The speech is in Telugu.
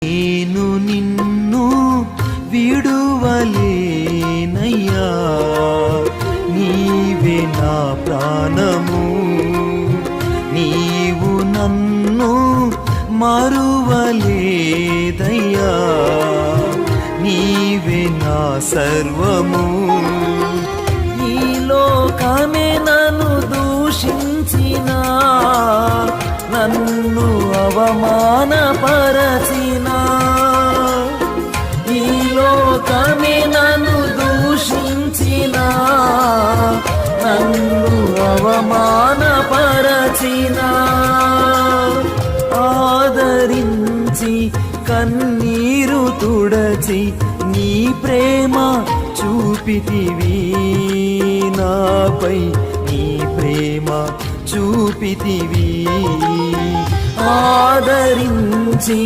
నేను నిన్ను విడువలేనయ్యా, నీవే నా ప్రాణము, నీవు నన్ను మరువలేదయ్యా, నీవే నా సర్వము. ఈ లోకమే నన్ను దూషించినా, నన్ను అవమానపరచినా, ఈ లోకమే నన్ను దూషించినా, నన్ను అవమానపరచినా, ఆదరించి కన్నీరు తుడచి నీ ప్రేమ చూపితివి నాపై, నీ ప్రేమ చూపితివి. ఆదరించి